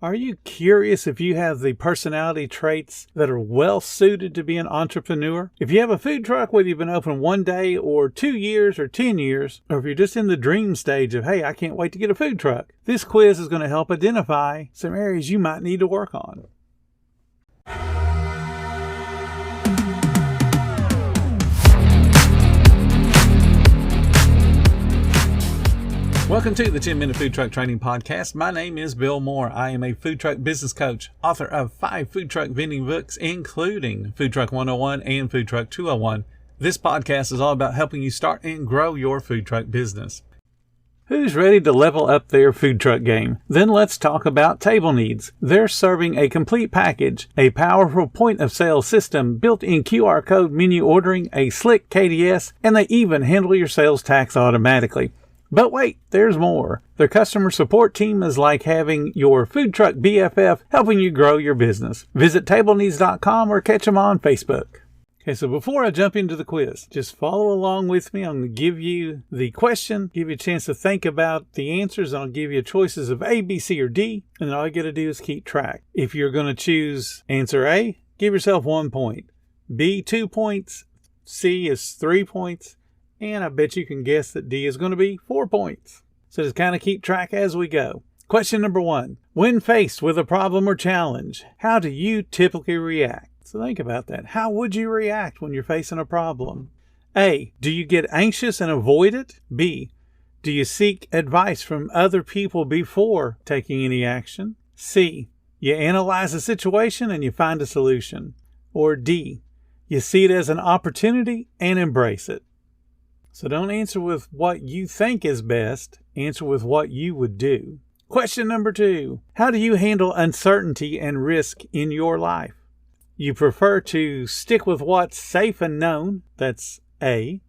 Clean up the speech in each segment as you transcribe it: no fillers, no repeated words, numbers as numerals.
Are you curious if you have the personality traits that are well suited to be an entrepreneur? If you have a food truck, whether you've been open 1 day or 2 years or 10 years, or if you're just in the dream stage of, hey, I can't wait to get a food truck, this quiz is going to help identify some areas you might need to work on. Welcome to the 10-Minute Food Truck Training Podcast. My name is Bill Moore. I am a food truck business coach, author of 5 food truck vending books, including Food Truck 101 and Food Truck 201. This podcast is all about helping you start and grow your food truck business. Who's ready to level up their food truck game? Then let's talk about Table Needs. They're serving a complete package, a powerful point-of-sale system, built-in QR code menu ordering, a slick KDS, and they even handle your sales tax automatically. But wait, there's more. Their customer support team is like having your food truck BFF helping you grow your business. Visit TableNeeds.com or catch them on Facebook. Okay, so before I jump into the quiz, just follow along with me. I'm going to give you the question, give you a chance to think about the answers, and I'll give you choices of A, B, C, or D, and then all you got to do is keep track. If you're going to choose answer A, give yourself 1 point. B, 2 points. C is 3 points. And I bet you can guess that D is going to be 4 points. So just kind of keep track as we go. Question number 1. When faced with a problem or challenge, how do you typically react? So think about that. How would you react when you're facing a problem? A. Do you get anxious and avoid it? B. Do you seek advice from other people before taking any action? C. You analyze the situation and you find a solution. Or D. You see it as an opportunity and embrace it. So don't answer with what you think is best. Answer with what you would do. Question number 2. How do you handle uncertainty and risk in your life? You prefer to stick with what's safe and known. That's A.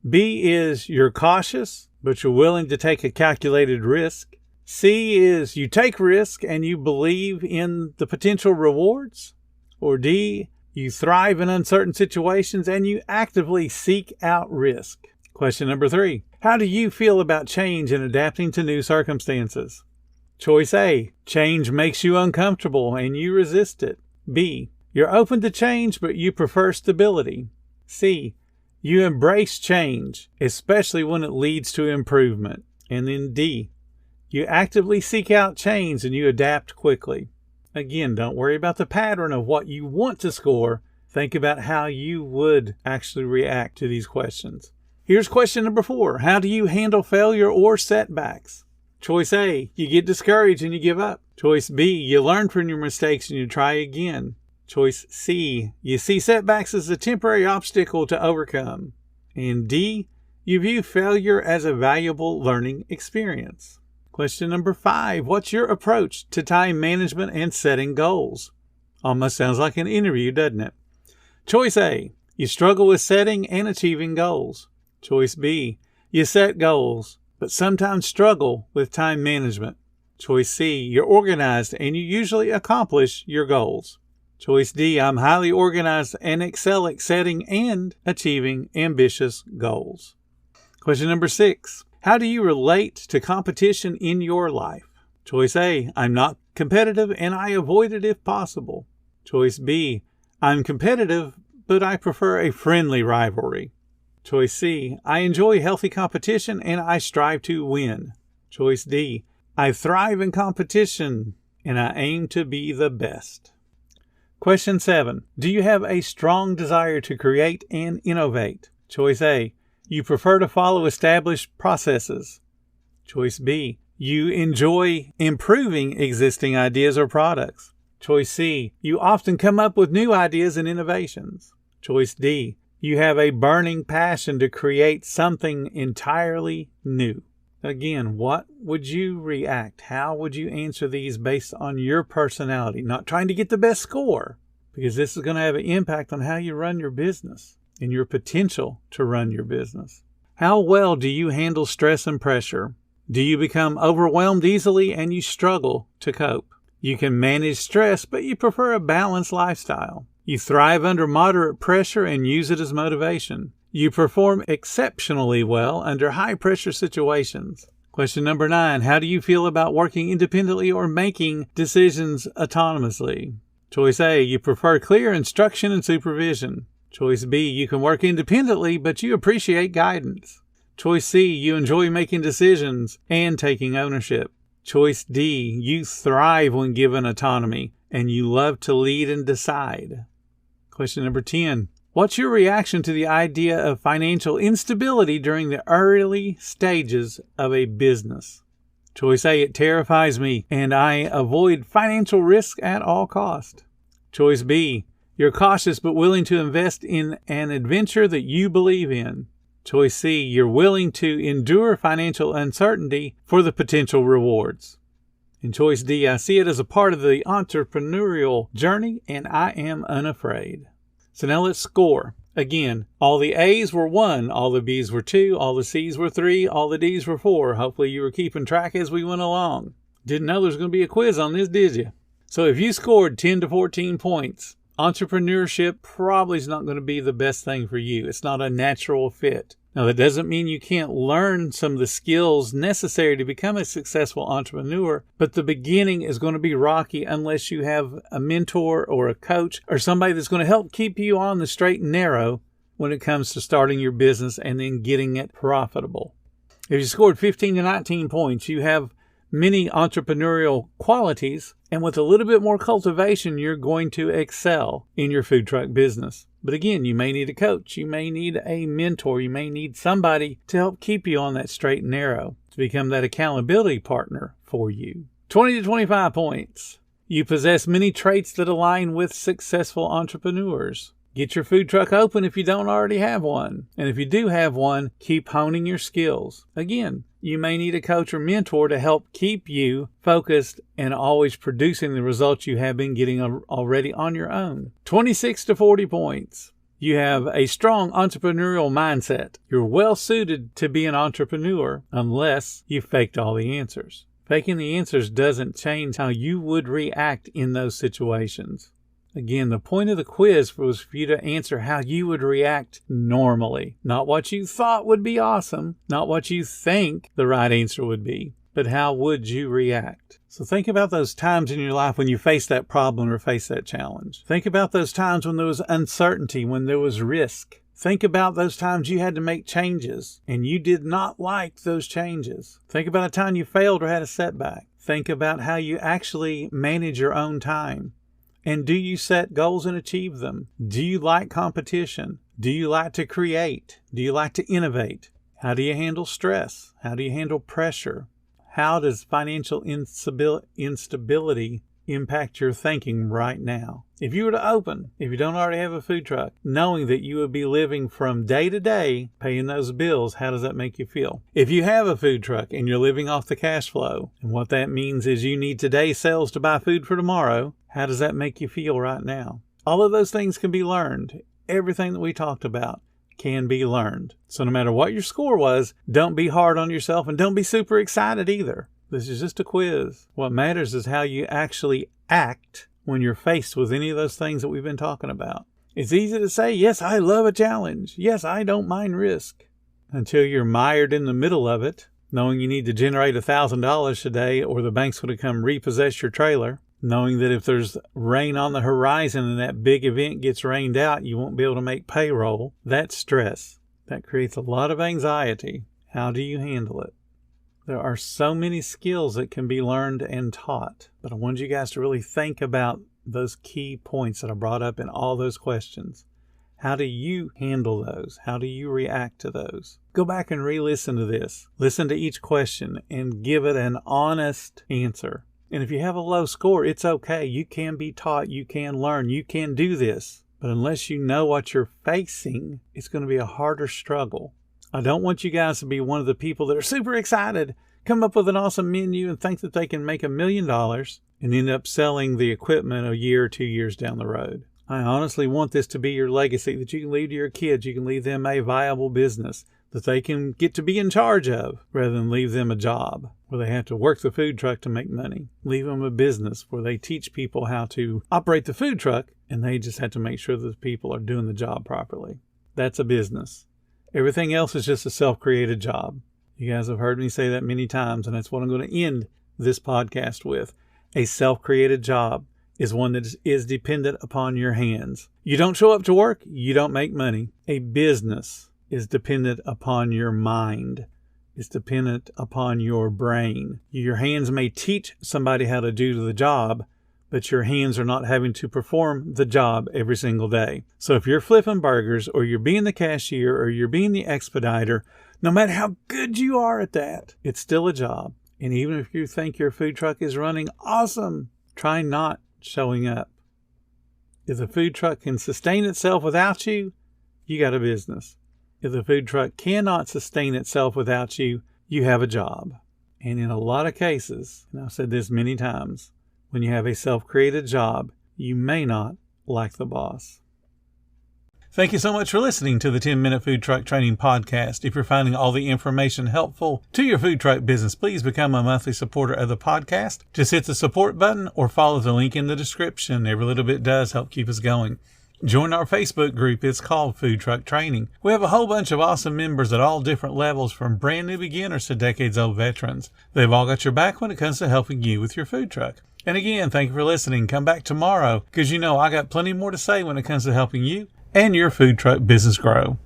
B is you're cautious, but you're willing to take a calculated risk. C is you take risk and you believe in the potential rewards. Or D, you thrive in uncertain situations and you actively seek out risk. Question number 3. How do you feel about change and adapting to new circumstances? Choice A. Change makes you uncomfortable and you resist it. B. You're open to change but you prefer stability. C. You embrace change, especially when it leads to improvement. And then D. You actively seek out change and you adapt quickly. Again, don't worry about the pattern of what you want to score. Think about how you would actually react to these questions. Here's question number 4. How do you handle failure or setbacks? Choice A, you get discouraged and you give up. Choice B, you learn from your mistakes and you try again. Choice C, you see setbacks as a temporary obstacle to overcome. And D, you view failure as a valuable learning experience. Question number 5. What's your approach to time management and setting goals? Almost sounds like an interview, doesn't it? Choice A. You struggle with setting and achieving goals. Choice B. You set goals, but sometimes struggle with time management. Choice C. You're organized and you usually accomplish your goals. Choice D. I'm highly organized and excel at setting and achieving ambitious goals. Question number 6. How do you relate to competition in your life? Choice A, I'm not competitive and I avoid it if possible. Choice B, I'm competitive, but I prefer a friendly rivalry. Choice C, I enjoy healthy competition and I strive to win. Choice D, I thrive in competition and I aim to be the best. Question 7, do you have a strong desire to create and innovate? Choice A, you prefer to follow established processes. Choice B. You enjoy improving existing ideas or products. Choice C. You often come up with new ideas and innovations. Choice D. You have a burning passion to create something entirely new. Again, what would you react? How would you answer these based on your personality? Not trying to get the best score, because this is going to have an impact on how you run your business and your potential to run your business. How well do you handle stress and pressure? Do you become overwhelmed easily and you struggle to cope? You can manage stress, but you prefer a balanced lifestyle. You thrive under moderate pressure and use it as motivation. You perform exceptionally well under high-pressure situations. Question number 9, how do you feel about working independently or making decisions autonomously? Choice A, you prefer clear instruction and supervision. Choice B, you can work independently, but you appreciate guidance. Choice C, you enjoy making decisions and taking ownership. Choice D, you thrive when given autonomy and you love to lead and decide. Question number 10, what's your reaction to the idea of financial instability during the early stages of a business? Choice A, it terrifies me and I avoid financial risk at all cost. Choice B, you're cautious but willing to invest in an adventure that you believe in. Choice C, you're willing to endure financial uncertainty for the potential rewards. And choice D, I see it as a part of the entrepreneurial journey and I am unafraid. So now let's score. Again, all the A's were 1, all the B's were 2, all the C's were 3, all the D's were 4. Hopefully you were keeping track as we went along. Didn't know there was going to be a quiz on this, did you? So if you scored 10 to 14 points, entrepreneurship probably is not going to be the best thing for you. It's not a natural fit. Now, that doesn't mean you can't learn some of the skills necessary to become a successful entrepreneur, but the beginning is going to be rocky unless you have a mentor or a coach or somebody that's going to help keep you on the straight and narrow when it comes to starting your business and then getting it profitable. If you scored 15 to 19 points, you have many entrepreneurial qualities, and with a little bit more cultivation, you're going to excel in your food truck business. But again, you may need a coach, you may need a mentor, you may need somebody to help keep you on that straight and narrow, to become that accountability partner for you. 20 to 25 points. You possess many traits that align with successful entrepreneurs. Get your food truck open if you don't already have one. And if you do have one, keep honing your skills. Again, you may need a coach or mentor to help keep you focused and always producing the results you have been getting already on your own. 26 to 40 points. You have a strong entrepreneurial mindset. You're well suited to be an entrepreneur unless you faked all the answers. Faking the answers doesn't change how you would react in those situations. Again, the point of the quiz was for you to answer how you would react normally. Not what you thought would be awesome, not what you think the right answer would be, but how would you react? So think about those times in your life when you face that problem or face that challenge. Think about those times when there was uncertainty, when there was risk. Think about those times you had to make changes and you did not like those changes. Think about a time you failed or had a setback. Think about how you actually manage your own time. And do you set goals and achieve them? Do you like competition? Do you like to create? Do you like to innovate? How do you handle stress? How do you handle pressure? How does financial instability impact your thinking right now? If you were to open, if you don't already have a food truck, knowing that you would be living from day to day, paying those bills, how does that make you feel? If you have a food truck and you're living off the cash flow, and what that means is you need today's sales to buy food for tomorrow, how does that make you feel right now? All of those things can be learned. Everything that we talked about can be learned. So no matter what your score was, don't be hard on yourself and don't be super excited either. This is just a quiz. What matters is how you actually act when you're faced with any of those things that we've been talking about. It's easy to say, yes, I love a challenge. Yes, I don't mind risk. Until you're mired in the middle of it, knowing you need to generate $1,000 today or the bank's going to come repossess your trailer. Knowing that if there's rain on the horizon and that big event gets rained out, you won't be able to make payroll. That's stress. That creates a lot of anxiety. How do you handle it? There are so many skills that can be learned and taught, but I want you guys to really think about those key points that I brought up in all those questions. How do you handle those? How do you react to those? Go back and re-listen to this. Listen to each question and give it an honest answer. And if you have a low score, it's okay. You can be taught. You can learn. You can do this. But unless you know what you're facing, it's going to be a harder struggle. I don't want you guys to be one of the people that are super excited, come up with an awesome menu and think that they can make $1 million and end up selling the equipment a year or 2 years down the road. I honestly want this to be your legacy that you can leave to your kids. You can leave them a viable business that they can get to be in charge of rather than leave them a job where they have to work the food truck to make money. Leave them a business where they teach people how to operate the food truck and they just have to make sure that the people are doing the job properly. That's a business. Everything else is just a self-created job. You guys have heard me say that many times, and that's what I'm going to end this podcast with. A self-created job is one that is dependent upon your hands. You don't show up to work, you don't make money. A business is dependent upon your mind. It's dependent upon your brain. Your hands may teach somebody how to do the job, but your hands are not having to perform the job every single day. So if you're flipping burgers, or you're being the cashier, or you're being the expediter, no matter how good you are at that, it's still a job. And even if you think your food truck is running awesome, try not showing up. If the food truck can sustain itself without you, you got a business. If the food truck cannot sustain itself without you, you have a job. And in a lot of cases, and I've said this many times, when you have a self-created job, you may not like the boss. Thank you so much for listening to the 10-Minute Food Truck Training Podcast. If you're finding all the information helpful to your food truck business, please become a monthly supporter of the podcast. Just hit the support button or follow the link in the description. Every little bit does help keep us going. Join our Facebook group. It's called Food Truck Training. We have a whole bunch of awesome members at all different levels, from brand new beginners to decades-old veterans. They've all got your back when it comes to helping you with your food truck. And again, thank you for listening. Come back tomorrow, because I got plenty more to say when it comes to helping you and your food truck business grow.